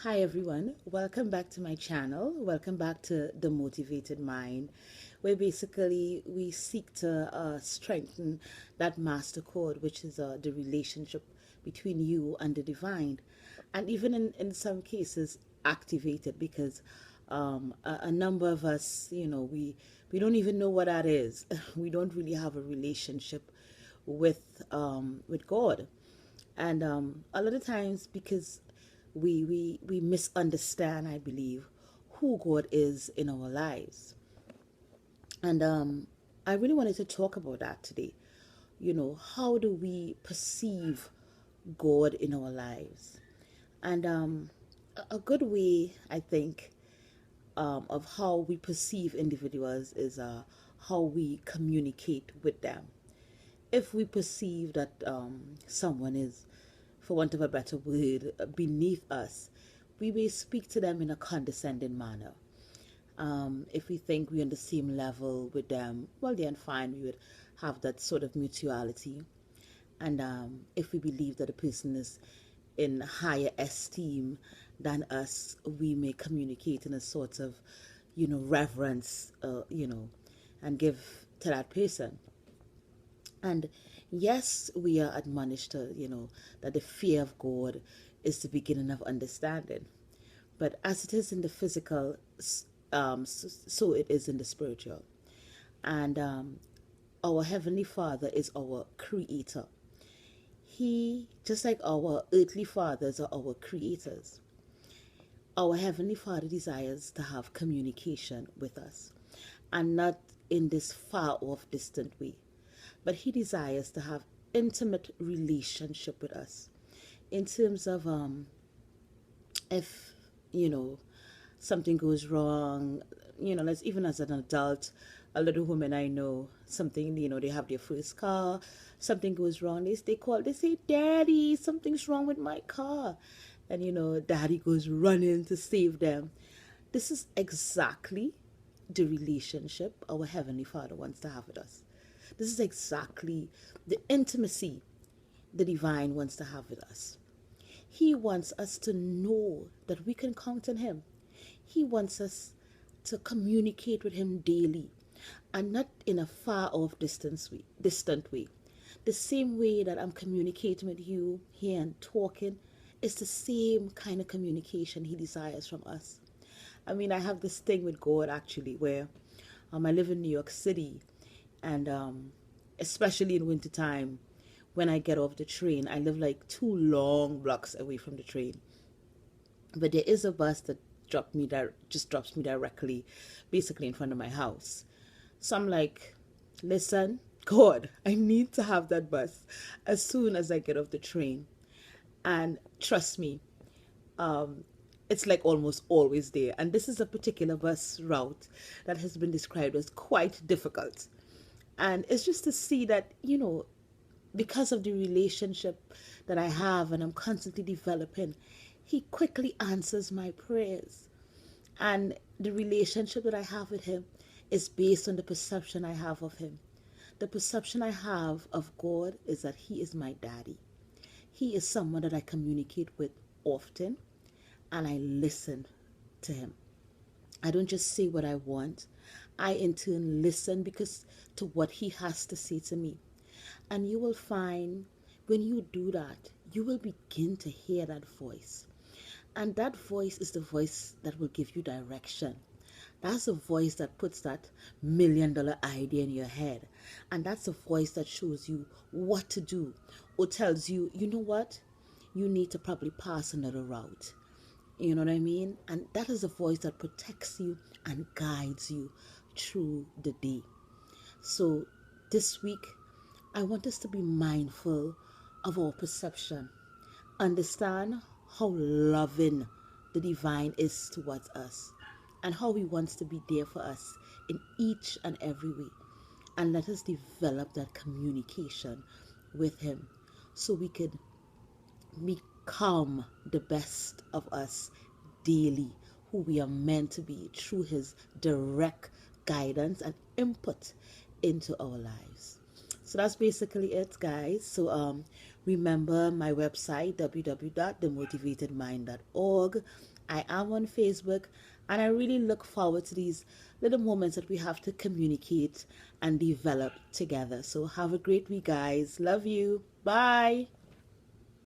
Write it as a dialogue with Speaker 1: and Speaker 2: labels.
Speaker 1: Hi everyone, welcome back to my channel. Welcome back to The Motivated Mind, where basically we seek to strengthen that master chord, which is the relationship between you and the divine, and even in some cases activate it because a number of us, we don't even know what that is. We don't really have a relationship with God, and a lot of times because we misunderstand, I believe, who God is in our lives. And I really wanted to talk about that today. How do we perceive God in our lives? And a good way, I think, of how we perceive individuals is how we communicate with them. If we perceive that someone is, for want of a better word, beneath us, we may speak to them in a condescending manner. If we think we're on the same level with them, well, then fine, we would have that sort of mutuality. And if we believe that a person is in higher esteem than us, we may communicate in a sort of, reverence, and give to that person. And yes, we are admonished to, that the fear of God is the beginning of understanding. But as it is in the physical, so it is in the spiritual. And our Heavenly Father is our creator. He, just like our earthly fathers are our creators, our Heavenly Father desires to have communication with us, and not in this far off distant way, but He desires to have intimate relationship with us in terms of if something goes wrong, let's, even as an adult, a lot of women I know, something, they have their first car, something goes wrong, they say, Daddy, something's wrong with my car. And Daddy goes running to save them. This is exactly the relationship our Heavenly Father wants to have with us. This is exactly the intimacy the divine wants to have with us. He wants us to know that we can count on Him. He wants us to communicate with Him daily, and not in a far off distant way. The same way that I'm communicating with you here and talking, it's the same kind of communication He desires from us. I mean, I have this thing with God actually where I live in New York City, and especially in wintertime, when I get off the train, I live like 2 long blocks away from the train. But there is a bus that just drops me directly, basically in front of my house. So I'm like, listen, God, I need to have that bus as soon as I get off the train. And trust me, it's like almost always there. And this is a particular bus route that has been described as quite difficult. And it's just to see that, because of the relationship that I have and I'm constantly developing, He quickly answers my prayers. And the relationship that I have with Him is based on the perception I have of Him. The perception I have of God is that He is my daddy. He is someone that I communicate with often, and I listen to Him. I don't just say what I want. I in turn listen because to what He has to say to me. And you will find when you do that, you will begin to hear that voice. And that voice is the voice that will give you direction. That's a voice that puts that $1 million idea in your head. And that's a voice that shows you what to do, or tells you, you know what? You need to probably pass another route. You know what I mean? And that is a voice that protects you and guides you through the day. So this week, I want us to be mindful of our perception. Understand how loving the divine is towards us, and how He wants to be there for us in each and every way. And let us develop that communication with Him so we could become the best of us daily, who we are meant to be through His direct guidance and input into our lives. So that's basically it, guys. So remember my website www.themotivatedmind.org. I am on Facebook, and I really look forward to these little moments that we have to communicate and develop together. So have a great week, guys. Love you. Bye.